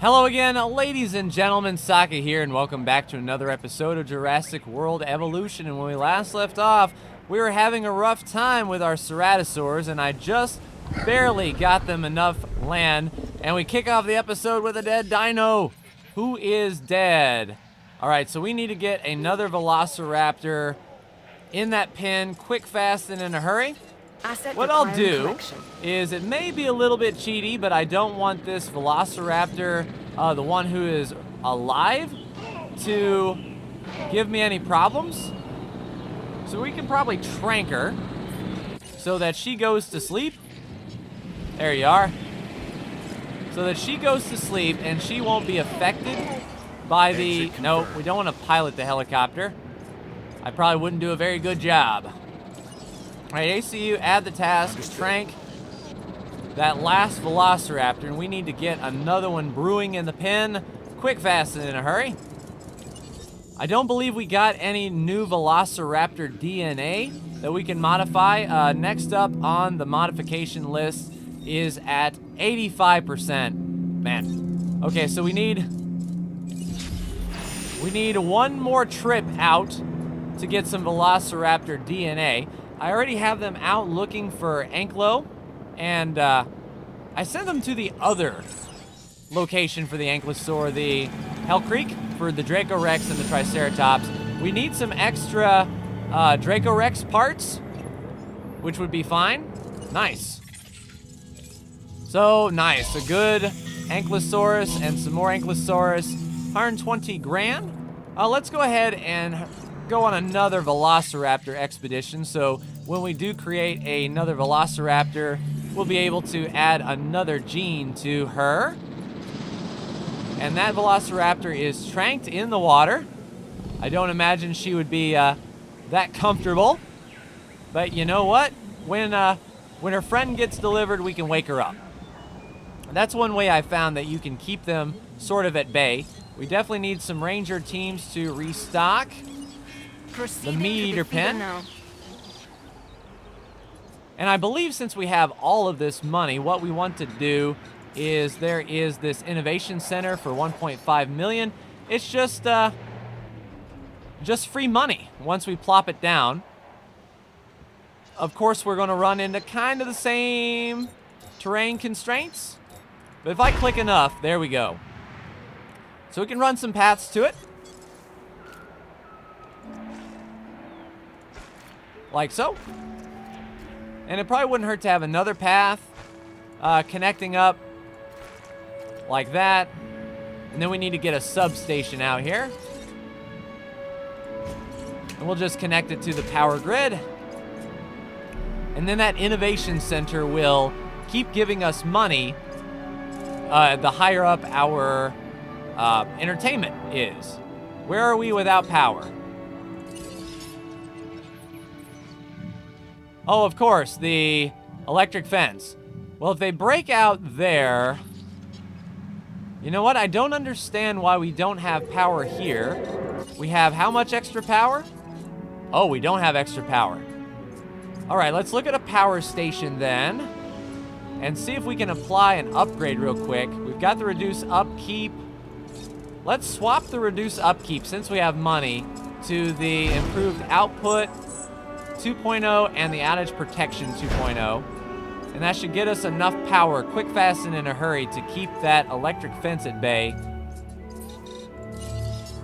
Hello again, ladies and gentlemen, Saka here, and welcome back to another episode of Jurassic World Evolution. And when we last left off, we were having a rough time with our ceratosaurs, and I just barely got them enough land, and we kick off the episode with a dead dino. Who is dead? All right, so we need to get another velociraptor in that pen, quick, fast, and in a hurry. What I'll do is, it may be a little bit cheaty, but I don't want this velociraptor, the one who is alive, to give me any problems. So we can probably trank her so that she goes to sleep. There you are. So that she goes to sleep and she won't be affected by the... No, we don't want to pilot the helicopter. I probably wouldn't do a very good job. All right, ACU, add the task, trank that last velociraptor, and we need to get another one brewing in the pen, quick, fast, and in a hurry. I don't believe we got any new velociraptor DNA that we can modify. Next up on the modification list is at 85%. Man. Okay, so we need one more trip out to get some velociraptor DNA. I already have them out looking for Anklo, and I sent them to the other location for the Ankylosaur, the Hell Creek, for the Dracorex and the Triceratops. We need some extra Dracorex parts, which would be fine. Nice. So nice, a good Ankylosaurus and some more Ankylosaurus, 120 grand. Let's go ahead and go on another velociraptor expedition, so when we do create another velociraptor, we'll be able to add another gene to her. And that velociraptor is tranked in the water. I don't imagine she would be that comfortable, but you know what? When her friend gets delivered, we can wake her up. And that's one way I found that you can keep them sort of at bay. We definitely need some ranger teams to restock the meat eater pen. And I believe since we have all of this money, what we want to do is, there is this innovation center for 1.5 million. It's just free money once we plop it down. Of course, we're going to run into kind of the same terrain constraints, but if I click enough, there we go. So we can run some paths to it. Like so. And it probably wouldn't hurt to have another path connecting up like that. And then we need to get a substation out here. And we'll just connect it to the power grid. And then that innovation center will keep giving us money the higher up our entertainment is. Where are we without power? Oh, of course, the electric fence. Well, if they break out there... You know what? I don't understand why we don't have power here. We have how much extra power? Oh, we don't have extra power. All right, let's look at a power station then and see if we can apply an upgrade real quick. We've got the reduce upkeep. Let's swap the reduce upkeep, since we have money, to the improved output 2.0 and the outage protection 2.0. And that should get us enough power, quick, fast, and in a hurry, to keep that electric fence at bay.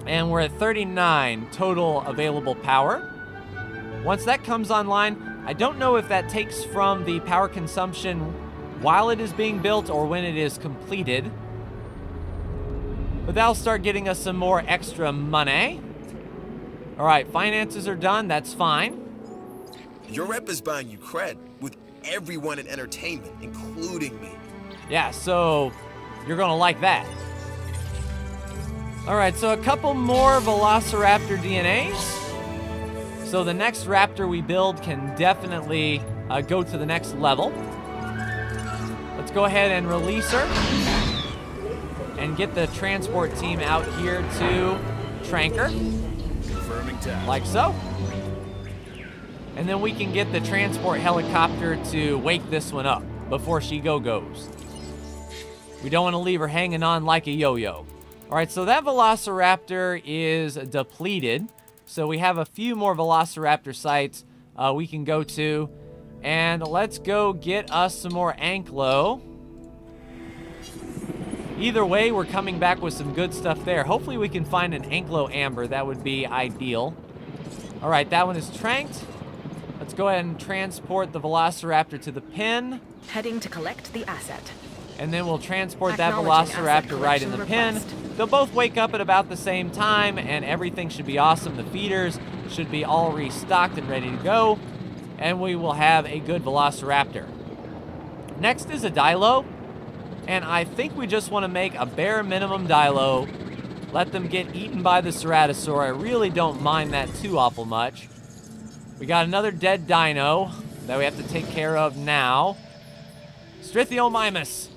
And we're at 39 total available power. Once that comes online, I don't know if that takes from the power consumption while it is being built or when it is completed. But that'll start getting us some more extra money. All right, finances are done. That's fine. Your rep is buying you cred with everyone in entertainment, including me. Yeah, so you're gonna like that. All right, so a couple more Velociraptor DNAs. So the next raptor we build can definitely go to the next level. Let's go ahead and release her and get the transport team out here to trank her. Confirming task. Like so. And then we can get the transport helicopter to wake this one up before she goes. We don't want to leave her hanging on like a yo-yo. All right, so that Velociraptor is depleted. So we have a few more Velociraptor sites we can go to. And let's go get us some more Anklo. Either way, we're coming back with some good stuff there. Hopefully we can find an Anklo Amber. That would be ideal. All right, that one is tranked. Let's go ahead and transport the Velociraptor to the pin. Heading to collect the asset. And then we'll transport that Velociraptor right in the pin. They'll both wake up at about the same time, and everything should be awesome. The feeders should be all restocked and ready to go, and we will have a good Velociraptor. Next is a Dilo, and I think we just want to make a bare minimum Dilo. Let them get eaten by the Ceratosaur. I really don't mind that too awful much. We got another dead dino that we have to take care of now. Strythiomimus.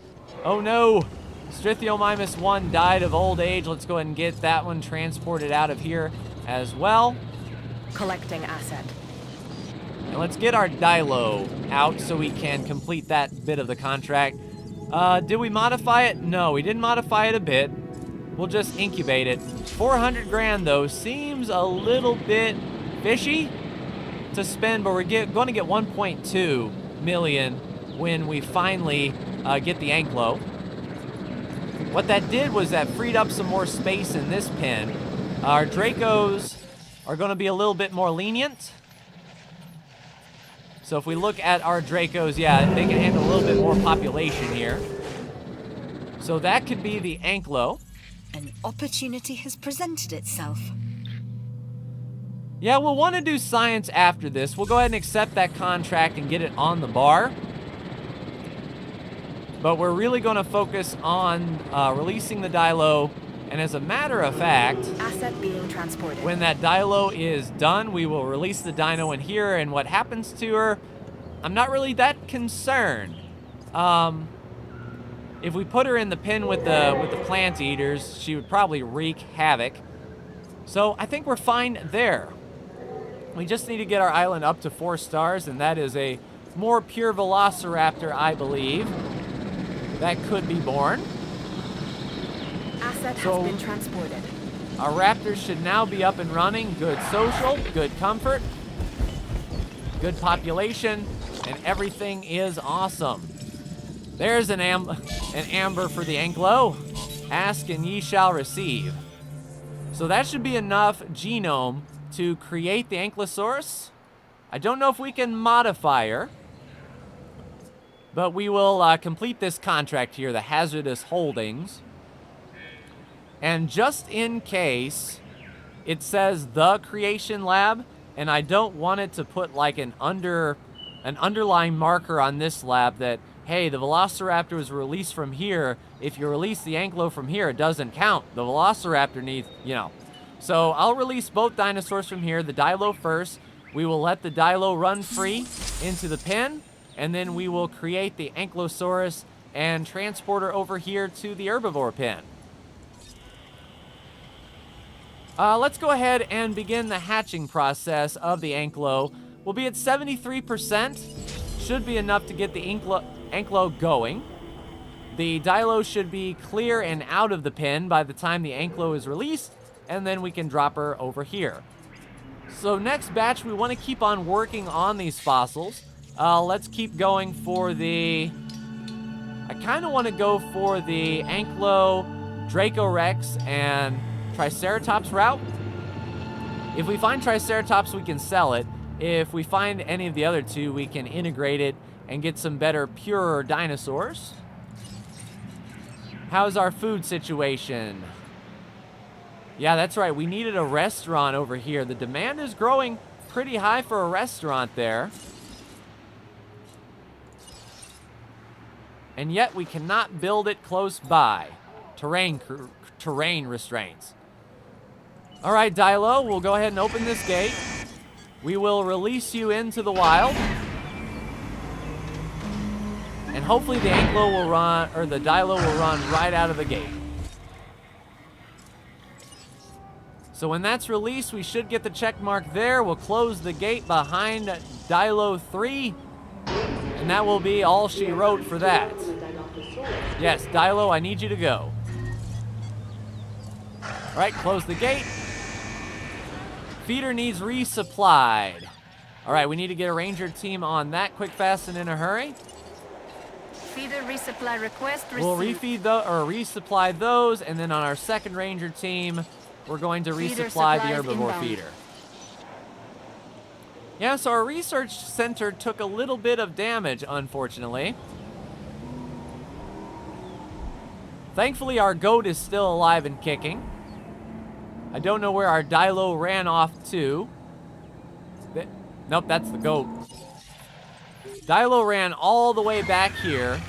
Oh no. Strythiomimus 1 died of old age. Let's go ahead and get that one transported out of here as well. Collecting asset. And let's get our Dilo out so we can complete that bit of the contract. Did we modify it? No, we didn't modify it a bit. We'll just incubate it. 400 grand though seems a little bit fishy to spend, but we're going to get 1.2 million when we finally get the Anklo. What that did was that freed up some more space in this pin. Our Dracos are going to be a little bit more lenient. So if we look at our Dracos, yeah, they can handle a little bit more population here. So that could be the Anklo. An opportunity has presented itself. Yeah, we'll want to do science after this. We'll go ahead and accept that contract and get it on the bar. But we're really going to focus on releasing the Dilo. And as a matter of fact, asset being transported. When that Dilo is done, we will release the dino in here. And what happens to her, I'm not really that concerned. If we put her in the pen with the plant eaters, she would probably wreak havoc. So I think we're fine there. We just need to get our island up to 4 stars, and that is a more pure Velociraptor, I believe, that could be born. Asset has been transported. Our raptors should now be up and running. Good social, good comfort, good population, and everything is awesome. There's an amber for the Anklo. Ask and ye shall receive. So that should be enough genome to create the Ankylosaurus. I don't know if we can modify her, but we will complete this contract here, the hazardous holdings. And just in case, it says the creation lab, and I don't want it to put like an underlying marker on this lab that, hey, the Velociraptor was released from here. If you release the Anklo from here, it doesn't count. The Velociraptor needs, So I'll release both dinosaurs from here, the Dilo first. We will let the Dilo run free into the pen, and then we will create the Ankylosaurus and transport her over here to the herbivore pen. Let's go ahead and begin the hatching process of the Anklo. We'll be at 73%. Should be enough to get the Anklo going. The Dilo should be clear and out of the pen by the time the Anklo is released, and then we can drop her over here. So next batch, we want to keep on working on these fossils. Let's keep going for the... I kind of want to go for the Anklo, Dracorex, and Triceratops route. If we find Triceratops, we can sell it. If we find any of the other two, we can integrate it and get some better, purer dinosaurs. How's our food situation? Yeah, that's right. We needed a restaurant over here. The demand is growing pretty high for a restaurant there. And yet we cannot build it close by. Terrain restraints. All right, Dilo, we'll go ahead and open this gate. We will release you into the wild. And hopefully the Anklo will run, or the Dilo will run right out of the gate. So when that's released, we should get the check mark there. We'll close the gate behind Dilo 3. And that will be all she wrote for that. Yes, Dilo, I need you to go. All right, close the gate. Feeder needs resupplied. All right, we need to get a ranger team on that quick, fast, and in a hurry. Feeder resupply request received. We'll resupply those, and then on our second ranger team, we're going to Feeder resupply the supplies herbivore inbound. feeder. Yeah, so our research center took a little bit of damage, unfortunately. Thankfully, our goat is still alive and kicking. I don't know where our Dilo ran off to. Nope, that's the goat. Dilo ran all the way back here.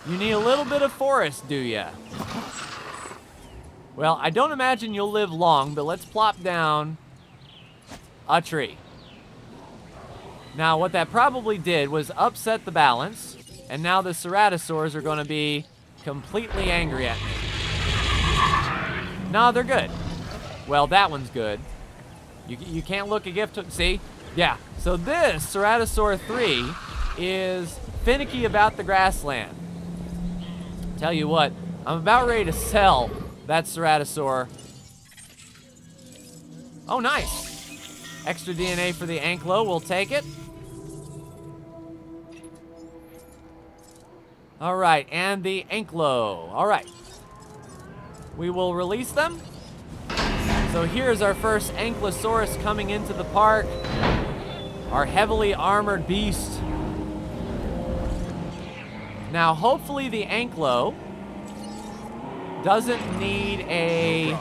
You need a little bit of forest, do ya? Well, I don't imagine you'll live long, but let's plop down a tree. Now, what that probably did was upset the balance, and now the ceratosaurs are going to be completely angry at me. No, they're good. Well, that one's good. You can't look a gift. See? Yeah. So this Ceratosaur 3 is finicky about the grassland. Tell you what, I'm about ready to sell that Ceratosaur. Oh, nice. Extra DNA for the Anklo. We'll take it. All right, and the Anklo. All right. We will release them. So here's our first Ankylosaurus coming into the park. Our heavily armored beast. Now, hopefully the Anklo doesn't need a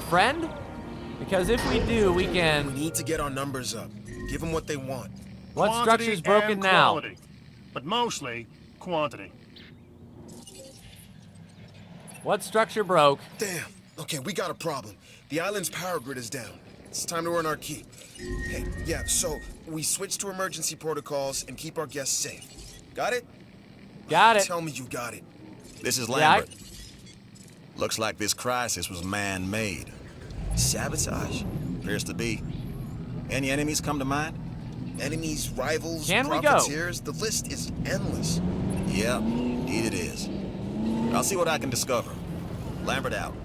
friend, because if we do, we can... We need to get our numbers up. Give them what they want. What structure's broken and now? quality, but mostly quantity. What structure broke? Damn. Okay, we got a problem. The island's power grid is down. It's time to earn our keep. Hey, yeah, so we switch to emergency protocols and keep our guests safe. Got it? Got it. Tell me you got it. This is Yeah, Lambert. Looks like this crisis was man-made. Sabotage? Appears to be. Any enemies come to mind? Enemies, rivals, Can we go? profiteers, the list is endless. Yep, indeed it is. I'll see what I can discover. Lambert out.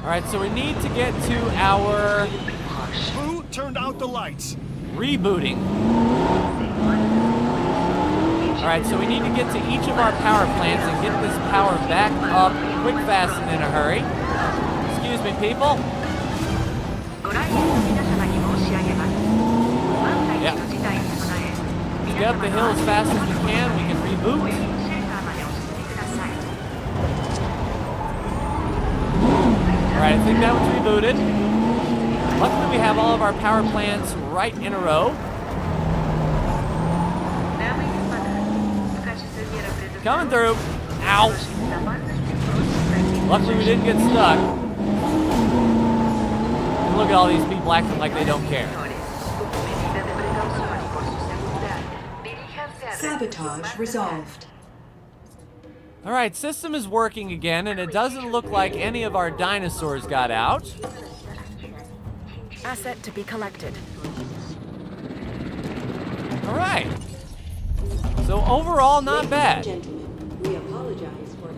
All right, so we need to get to our Who turned out the lights? rebooting. All right, so we need to get to each of our power plants and get this power back up quick, fast, and in a hurry. Excuse me, people. Yeah. Let's get up the hill as fast as we can. We can reboot. All right, I think that one's rebooted. Luckily, we have all of our power plants right in a row. Coming through. Ow. Luckily, we didn't get stuck. And look at all these people acting like they don't care. Sabotage resolved. All right, system is working again, and it doesn't look like any of our dinosaurs got out. Asset to be collected. All right. So overall, not bad. Gentlemen, we apologize for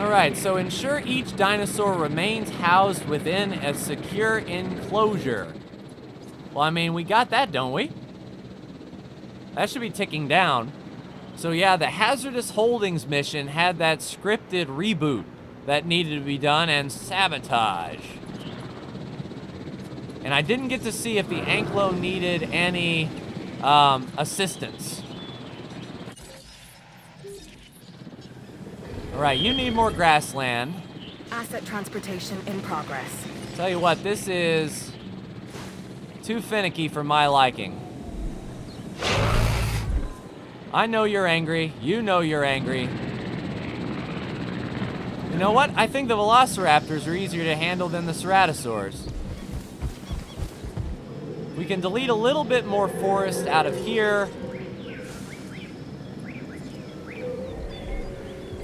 All right, so ensure each dinosaur remains housed within a secure enclosure. Well, I mean, we got that, don't we? That should be ticking down. So yeah, the Hazardous Holdings mission had that scripted reboot that needed to be done, and sabotage. And I didn't get to see if the Anklo needed any assistance. All right, you need more grassland. Asset transportation in progress. Tell you what, this is too finicky for my liking. I know you're angry. You know you're angry. You know what? I think the Velociraptors are easier to handle than the Ceratosaurs. We can delete a little bit more forest out of here.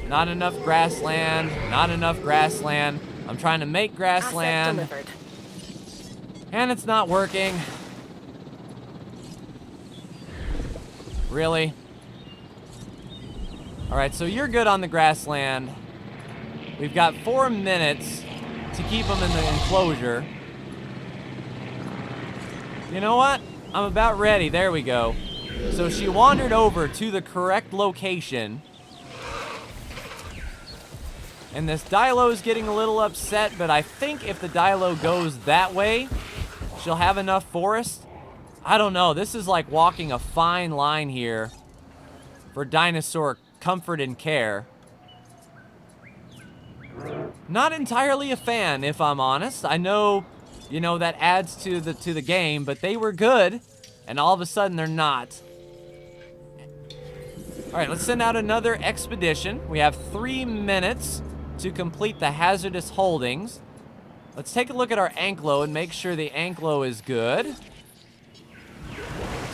Not enough grassland. Not enough grassland. I'm trying to make grassland. Asset delivered. And it's not working. Really? Alright, so you're good on the grassland. We've got 4 minutes to keep them in the enclosure. You know what? I'm about ready. There we go. So she wandered over to the correct location. And this Dilo is getting a little upset, but I think if the Dilo goes that way, she'll have enough forest. I don't know. This is like walking a fine line here for dinosaur comfort and care. Not entirely a fan, if I'm honest. I know, you know, that adds to the game, but they were good, and all of a sudden they're not. All right, let's send out another expedition. We have 3 minutes to complete the hazardous holdings. Let's take a look at our Anklo and make sure the Anklo is good.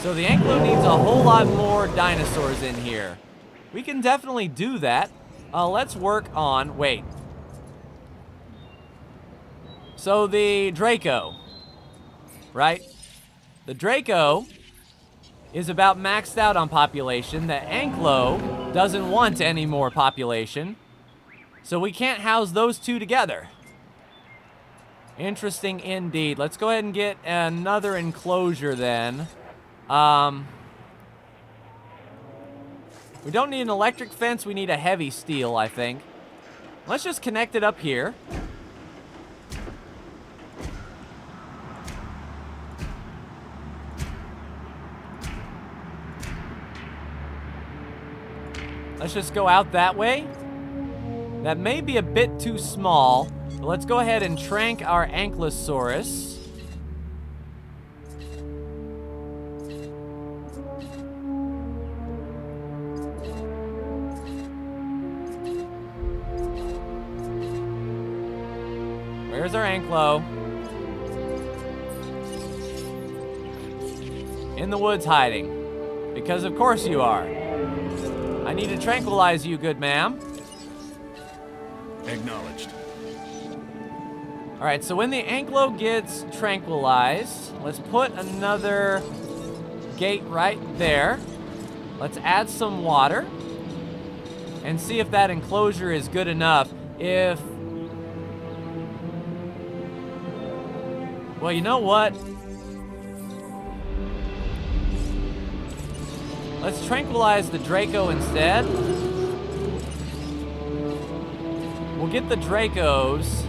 So the Anklo needs a whole lot more dinosaurs in here. We can definitely do that. Let's work on, wait. So the Draco, right? The Draco is about maxed out on population. The Anklo doesn't want any more population. So we can't house those two together. Interesting indeed. Let's go ahead and get another enclosure then. We don't need an electric fence. We need a heavy steel, I think. Let's just connect it up here. Let's just go out that way. That may be a bit too small, but let's go ahead and trank our Ankylosaurus. Where's our Anklo? In the woods hiding. Because of course you are. I need to tranquilize you, good ma'am. Acknowledged. All right, so when the Anklo gets tranquilized, let's put another gate right there. Let's add some water and see if that enclosure is good enough. If, well, you know what? Let's tranquilize the Draco instead. We'll get the Dracos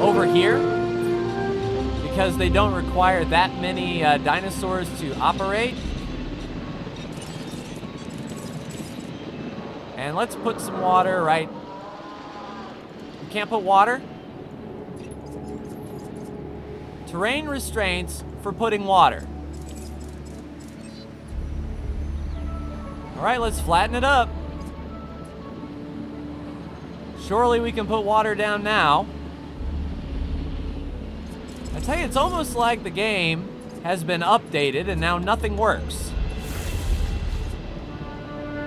over here because they don't require that many dinosaurs to operate. And let's put some water right. You can't put water? Terrain restraints for putting water. All right, let's flatten it up. Surely we can put water down now. I tell you, it's almost like the game has been updated and now nothing works.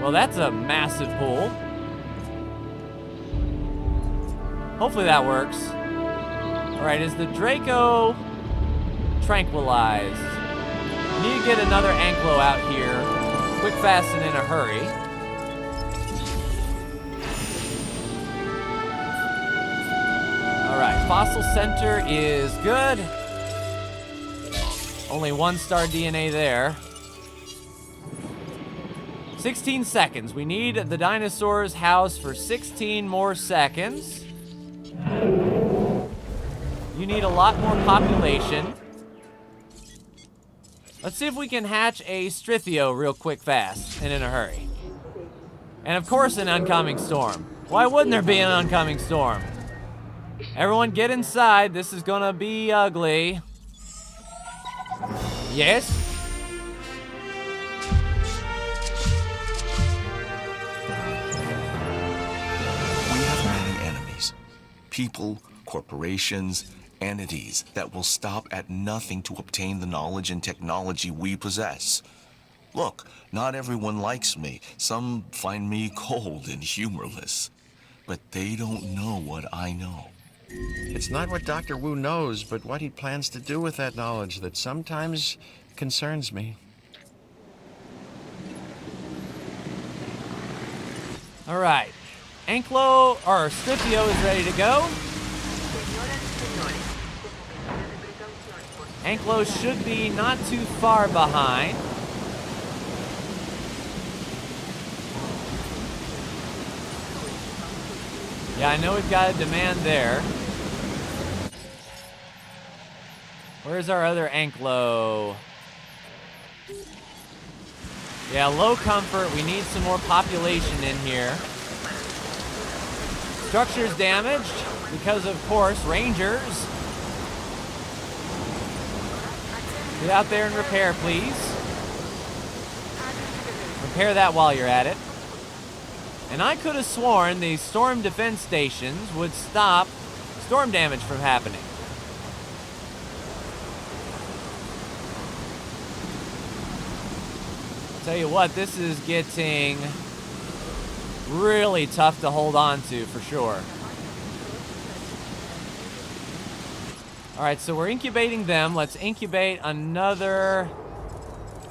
Well, that's a massive pool. Hopefully that works. All right, is the Draco tranquilized? We need to get another Anklo out here. Quick, fast, and in a hurry. All right, Fossil Center is good. Only 1-star DNA there. 16 seconds. We need the dinosaurs housed for 16 more seconds. You need a lot more population. Let's see if we can hatch a Strithio real quick, fast, and in a hurry. And of course an oncoming storm. Why wouldn't there be an oncoming storm? Everyone get inside. This is gonna be ugly. Yes? We have many enemies. People, corporations, entities that will stop at nothing to obtain the knowledge and technology we possess. Look, not everyone likes me. Some find me cold and humorless. But they don't know what I know. It's not what Dr. Wu knows, but what he plans to do with that knowledge that sometimes concerns me. All right. Anklo, or Strithio is ready to go. Anklo should be not too far behind. Yeah, I know we've got a demand there. Where's our other Anklo? Yeah, low comfort. We need some more population in here. Structure's damaged because, of course, Rangers. Get out there and repair, please. Repair that while you're at it. And I could have sworn these storm defense stations would stop storm damage from happening. Tell you what, this is getting really tough to hold on to for sure. All right, so we're incubating them. Let's incubate another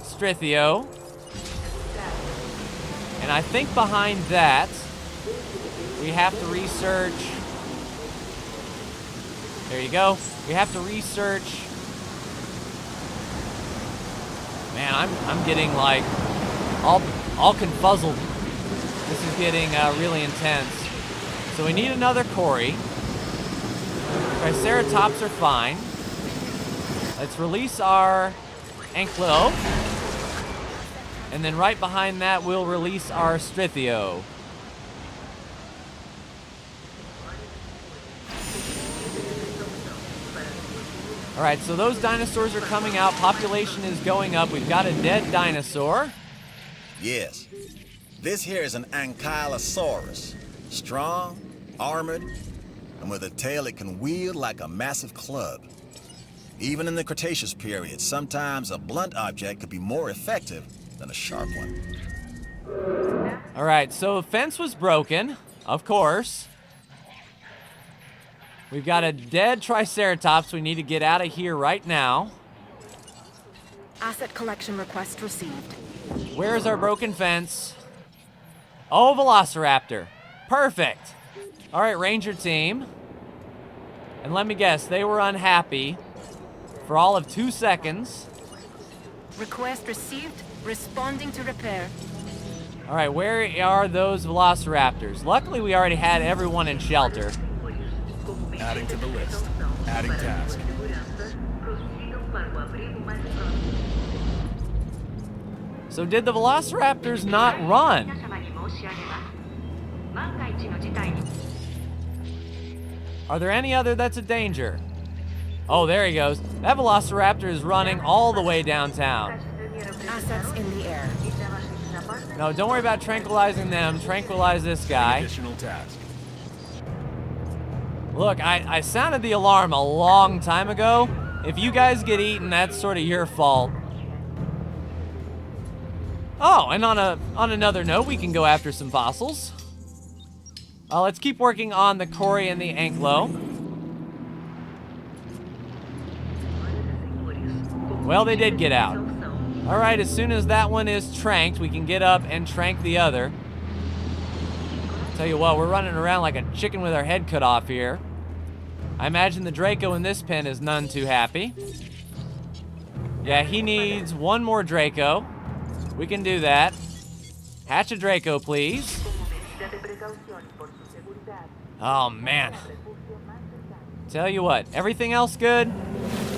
Strithio. And I think behind that, we have to research. There you go. We have to research. Man, I'm getting like all confuzzled. This is getting really intense. So we need another Cory. Triceratops are fine. Let's release our Anklo. And then right behind that, we'll release our Strithio. All right, so those dinosaurs are coming out. Population is going up. We've got a dead dinosaur. Yes. This here is an Ankylosaurus. Strong, armored, and with a tail it can wield like a massive club. Even in the Cretaceous period, sometimes a blunt object could be more effective than a sharp one. All right, so the fence was broken, of course. We've got a dead Triceratops. We need to get out of here right now. Asset collection request received. Where's our broken fence? Oh, Velociraptor. Perfect. All right, Ranger team. And let me guess, they were unhappy for all of 2 seconds. Request received. Responding to repair. All right, where are those Velociraptors? Luckily, we already had everyone in shelter. Adding to the list. Adding task. So did the Velociraptors not run? Are there any other that's a danger? Oh, there he goes. That Velociraptor is running all the way downtown. Assets in the air. No, don't worry about tranquilizing them. Tranquilize this guy. Additional task. Look, I sounded the alarm a long time ago. If you guys get eaten, that's sort of your fault. Oh, and on another note, we can go after some fossils. Let's keep working on the Cory and the Anklo. Well, they did get out. All right, as soon as that one is tranked, we can get up and trank the other. Tell you what, we're running around like a chicken with our head cut off here. I imagine the Draco in this pen is none too happy. Yeah, he needs one more Draco. We can do that. Hatch a Draco, please. Oh, man. Tell you what, everything else good?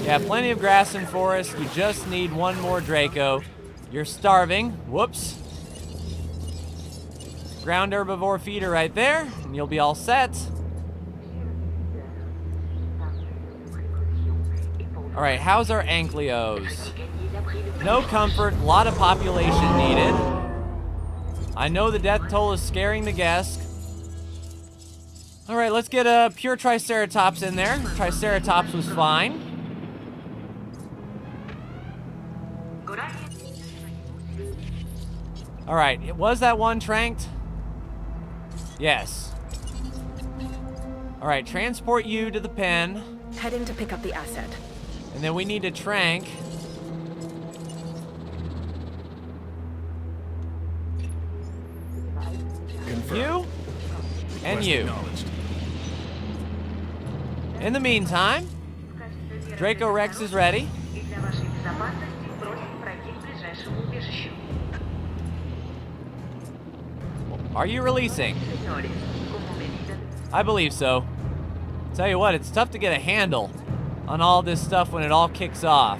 Yeah, plenty of grass and forest. You just need one more Draco. You're starving. Whoops. Ground herbivore feeder right there, and you'll be all set. All right, how's our Anklios? No comfort, a lot of population needed. I know the death toll is scaring the guests. All right, let's get a pure Triceratops in there. Triceratops was fine. All right, was that one tranked? Yes. All right, transport you to the pen. Heading to pick up the asset. And then we need to trank And Request you. acknowledged. In the meantime, Draco Rex is ready. Are you releasing? I believe so. Tell you what, it's tough to get a handle on all this stuff when it all kicks off.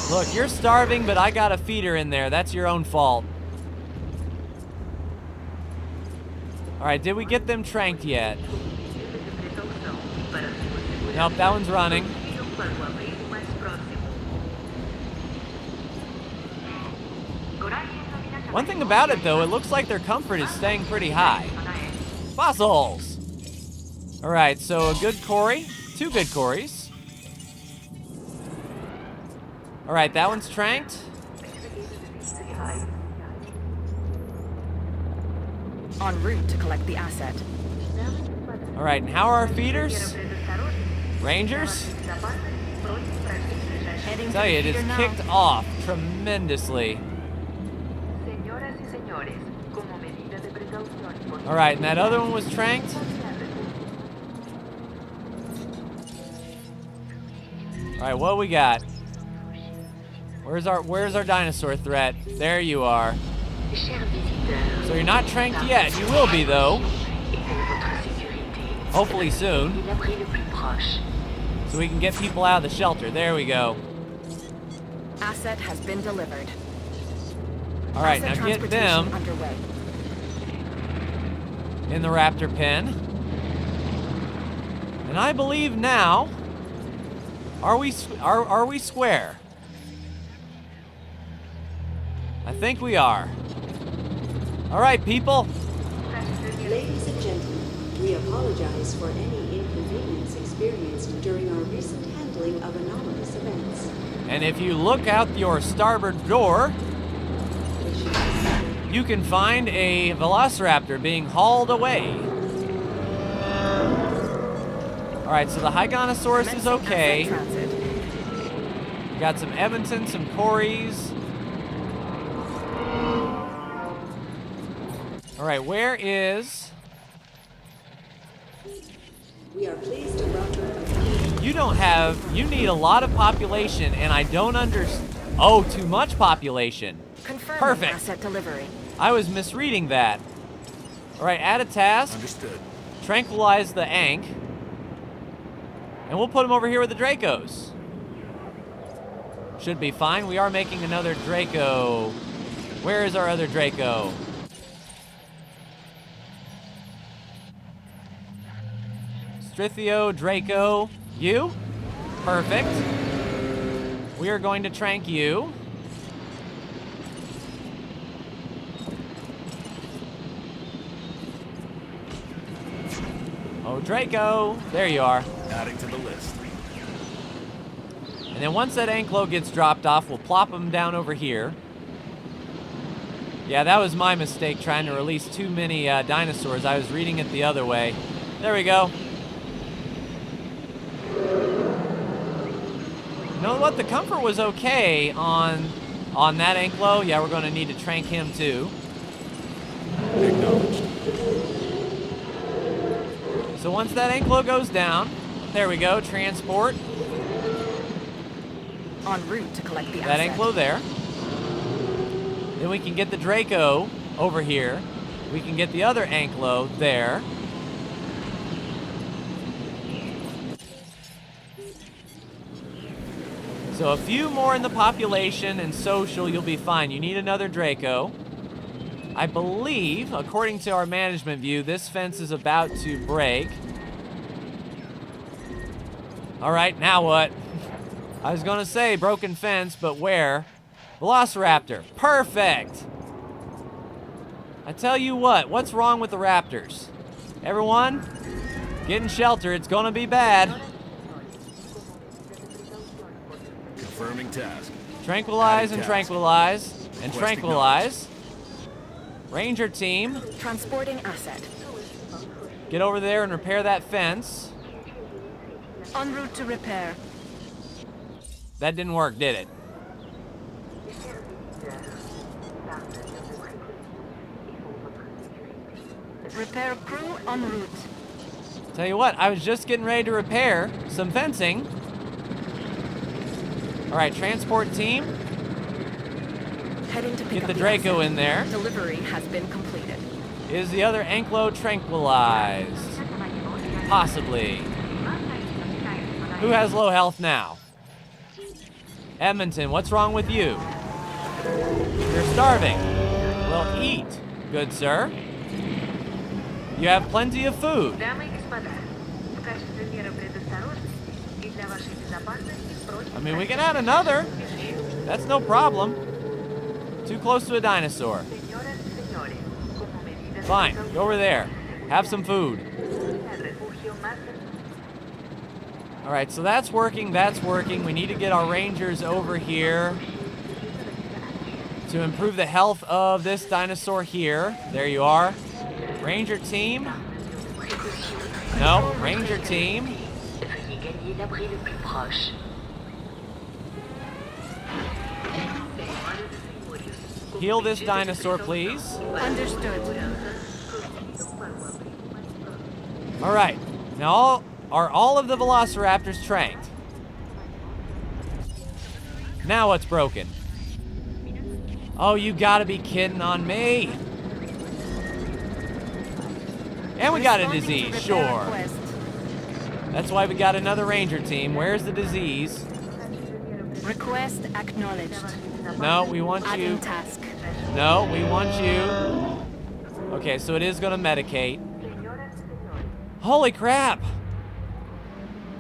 Look, you're starving, but I got a feeder in there. That's your own fault. All right, did we get them tranked yet? Nope, that one's running. One thing about it, though, it looks like their comfort is staying pretty high. Fossils! All right, so a good Cory, 2 good Corys. All right, that one's tranked. En route to collect the asset. All right, and how are our feeders? Rangers? Heading Tell to you, the it feeder is now. kicked off tremendously. All right, and that other one was tranked. All right, what we got? Where's our dinosaur threat? There you are. So you're not tranked yet. You will be, though. Hopefully soon. So we can get people out of the shelter. There we go. Asset has been delivered. All right, Asset now get transportation them underway. in the raptor pen. And I believe now, are we square? I think we are. All right, people. Ladies and gentlemen, we apologize for any inconvenience experienced during our recent handling of anomalous events. And if you look out your starboard door, you can find a velociraptor being hauled away. All right, so the Hygonosaurus is okay. Asset transit. We got some Evanton, some Corys. All right, where is... We are pleased to welcome... You need a lot of population, and I don't understand. Oh, too much population. Confirming Perfect. asset delivery. I was misreading that. All right, add a task. Understood. Tranquilize the Ankh. And we'll put him over here with the Dracos. Should be fine. We are making another Draco. Where is our other Draco? Strithio, Draco, you? Perfect. We are going to trank you. Oh, Draco. There you are. Adding to the list. And then once that Anklo gets dropped off, we'll plop him down over here. Yeah, that was my mistake trying to release too many dinosaurs. I was reading it the other way. There we go. You know what? The comfort was okay on that Anklo. Yeah, we're going to need to trank him too. Acknowledged. So once that Anklo goes down, there we go, transport. En route to collect the That asset. Anklo there. Then we can get the Draco over here. We can get the other Anklo there. So a few more in the population and social, you'll be fine. You need another Draco. I believe, according to our management view, this fence is about to break. All right, now what? I was gonna say broken fence, but where? Velociraptor, perfect. I tell you what, what's wrong with the raptors? Everyone, get in shelter, it's gonna be bad. Confirming task. Tranquilize and Task. tranquilize and Request tranquilize. Ranger team, Transporting asset. get over there and repair that fence. En route to repair. That didn't work, did it? Repair crew en route. Tell you what, I was just getting ready to repair some fencing. All right, transport team. Heading to pick Get up the Draco asset. in there. Delivery has been completed. Is the other Anklo tranquilized? Possibly. Who has low health now? Edmonton, what's wrong with you? You're starving. Well, eat, good sir. You have plenty of food. I mean, we can add another. That's no problem. Too close to a dinosaur. Fine, go over there. Have some food. All right, so that's working, that's working. We need to get our rangers over here to improve the health of this dinosaur here. There you are. Ranger team. No, ranger team. Heal this dinosaur, please. Understood. All right, now are all of the velociraptors tranked? Now what's broken? Oh, you gotta be kidding on me. And we got a Responding to disease, repair sure. request. That's why we got another ranger team. Where's the disease? Request acknowledged. No, we want you. Adding task. No, we want you. Okay, so it is gonna medicate. Holy crap!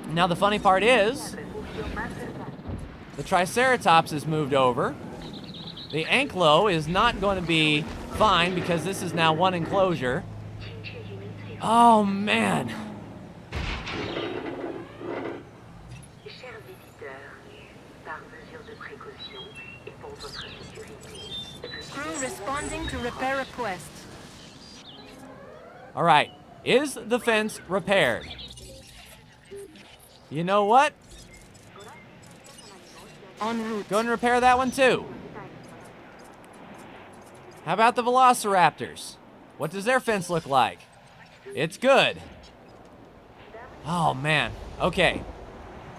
Now the funny part is, the Triceratops has moved over. The Anklo is not going to be fine because this is now one enclosure. Oh man! Crew responding to repair request. All right, is the fence repaired? You know what? En route. Go and repair that one too. How about the Velociraptors? What does their fence look like? It's good. Oh man, okay.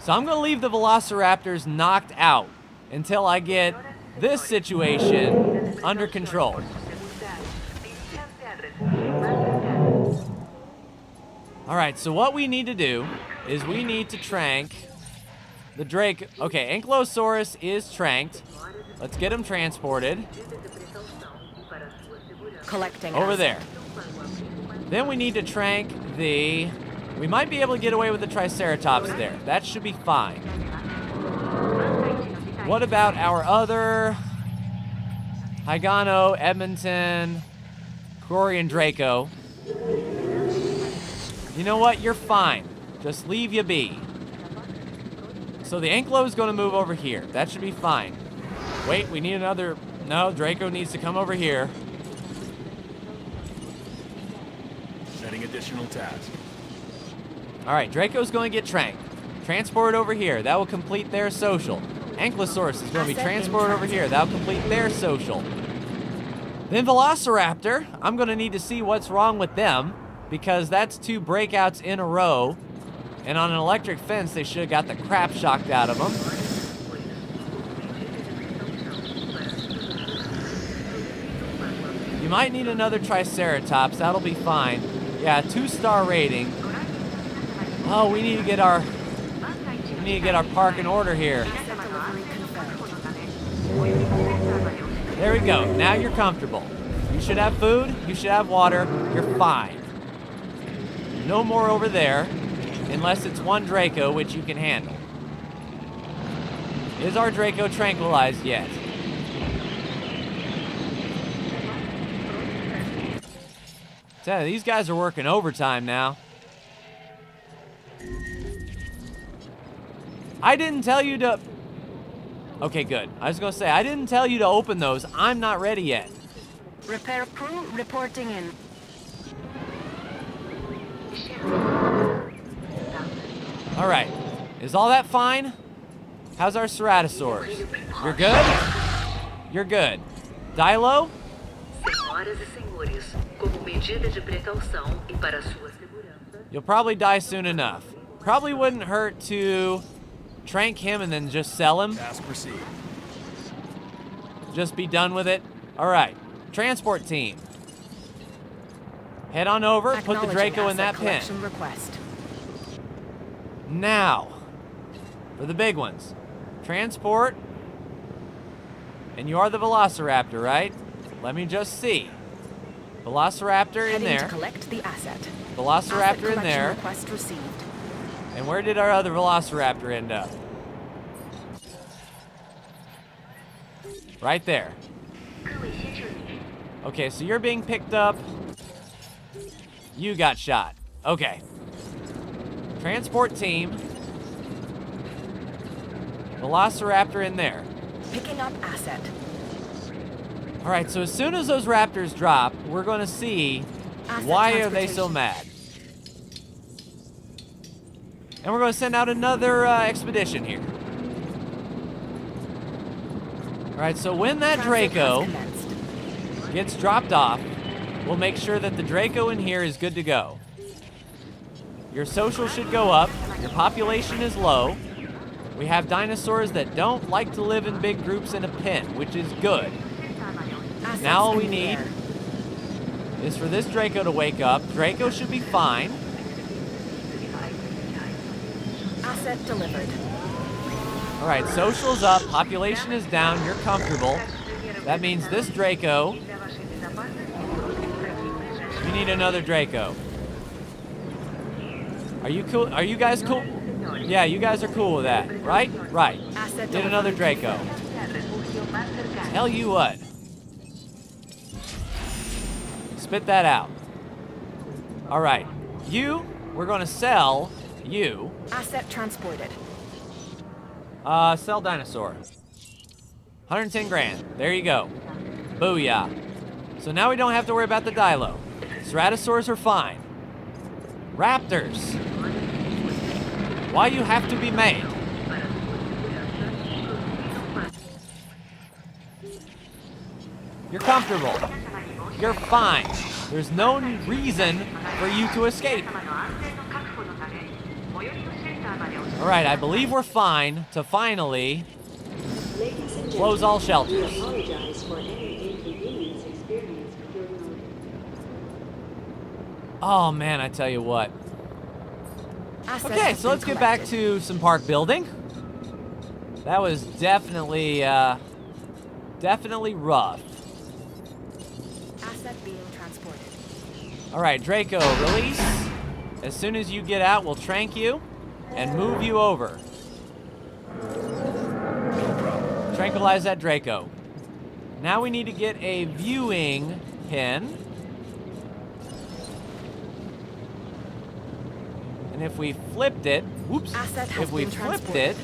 So I'm gonna leave the Velociraptors knocked out until I get this situation under control. All right, so what we need to do is we need to trank the Drake. Okay, Ankylosaurus is tranked. Let's get him transported. Collecting Over asset. there. Then we need to trank the... We might be able to get away with the Triceratops there. That should be fine. What about our other... Higano, Edmonton, Corey, and Draco? You know what? You're fine. Just leave you be. So the Anklo is going to move over here. That should be fine. Wait, we need another... No, Draco needs to come over here. Setting additional task. All right, Draco's going to get tranked. Transported over here. That will complete their social. Ankylosaurus is going to be Asset in transported over here. That will complete their social. Then Velociraptor, I'm going to need to see what's wrong with them because that's 2 breakouts in a row. And on an electric fence, they should have got the crap shocked out of them. You might need another Triceratops. That'll be fine. Yeah, 2-star rating. Oh, we need to get our park in order here. Asset delivery confirmed. There we go. Now you're comfortable. You should have food. You should have water. You're fine. No more over there, unless it's one Draco, which you can handle. Is our Draco tranquilized yet? Tell you, these guys are working overtime now. I didn't tell you to... Okay, good. I was going to say, I didn't tell you to open those. I'm not ready yet. Repair crew reporting in. All right. Is all that fine? How's our Ceratosaurs? You're good? You're good. Dilo? Senhoras e senhores, como medida de precaução e para sua segurança. You'll probably die soon enough. Probably wouldn't hurt to trank him and then just sell him. Task received. Just be done with it. All right, transport team. Head on over, put the Draco in that pen. Request. Now, for the big ones. Transport. And you are the Velociraptor, right? Let me just see. Velociraptor in Heading there. to collect the asset. Velociraptor in there. Request received. And where did our other Velociraptor end up? Right there. Okay, so you're being picked up. You got shot. Okay. Transport team. Velociraptor in there. Picking up asset. All right, so as soon as those raptors drop, we're going to see Asset why are they so mad. And we're going to send out another expedition here. All right, so when that Draco gets dropped off, we'll make sure that the Draco in here is good to go. Your social should go up. Your population is low. We have dinosaurs that don't like to live in big groups in a pen, which is good. Assets Now all we in the need air. is for this Draco to wake up. Draco should be fine. Asset delivered. All right, social's up, population is down, you're comfortable. That means this Draco, you need another Draco. Are you cool? Are you guys cool? Yeah, you guys are cool with that, right? Right. Asset Did another Draco. Tell you what. Spit that out. All right, you, we're gonna sell you. Asset transported. Sell dinosaur. 110 grand. There you go. Booyah. So now we don't have to worry about the Dilo. Ceratosaurs are fine. Raptors. Why you have to be made? You're comfortable. You're fine. There's no reason for you to escape. All right, I believe we're fine to finally close all shelters. We apologize for any inconvenience experienced during Oh man, I tell you what. Asset Okay, has so let's been get back collected. to some park building. That was definitely rough. Asset being transported. All right, Draco, release. As soon as you get out, we'll trank you and move you over. Tranquilize that Draco. Now we need to get a viewing pin. And if we flipped it, whoops, Asset has if we been flipped transported. it,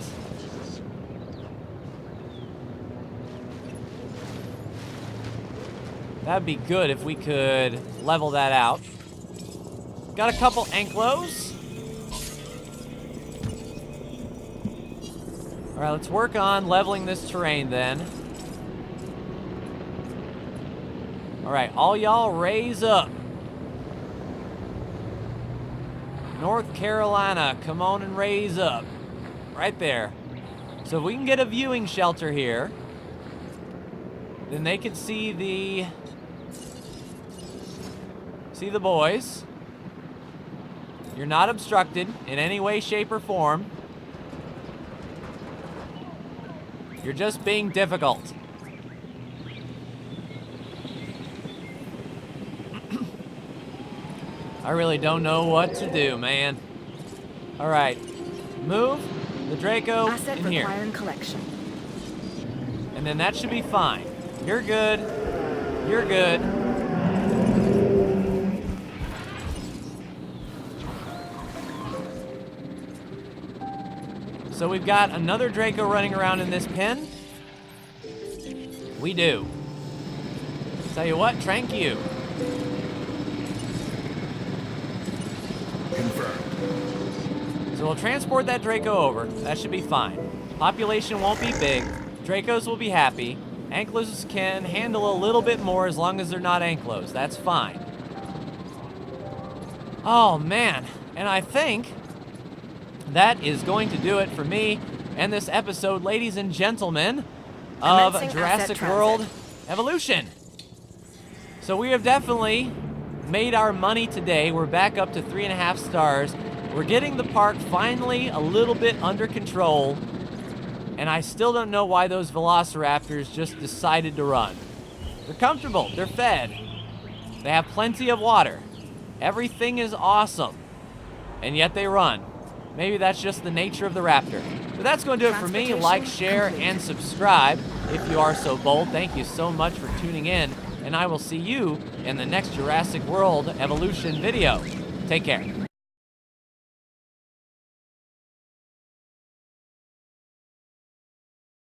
that'd be good if we could level that out. Got a couple anklos. All right, let's work on leveling this terrain then. All right, all y'all raise up. North Carolina, come on and raise up. Right there. So if we can get a viewing shelter here, then they can see the boys. You're not obstructed in any way, shape, or form. You're just being difficult. I really don't know what to do, man. All right, move the Draco Asset in here. requiring collection. And then that should be fine. You're good. You're good. So we've got another Draco running around in this pen. We do. Tell you what, trank you. Confirmed. So we'll transport that Draco over. That should be fine. Population won't be big. Dracos will be happy. Ankylosed can handle a little bit more as long as they're not ankylosed. That's fine. Oh, man. And I think that is going to do it for me and this episode, ladies and gentlemen, of Commencing Jurassic asset World transit. Evolution. So we have definitely made our money today. We're back up to 3.5 stars. We're getting the park finally a little bit under control. And I still don't know why those velociraptors just decided to run. They're comfortable. They're fed. They have plenty of water. Everything is awesome. And yet they run. Maybe that's just the nature of the raptor. But that's going to do it for me. Like, share, and subscribe if you are so bold. Thank you so much for tuning in. And I will see you in the next Jurassic World Evolution video. Take care.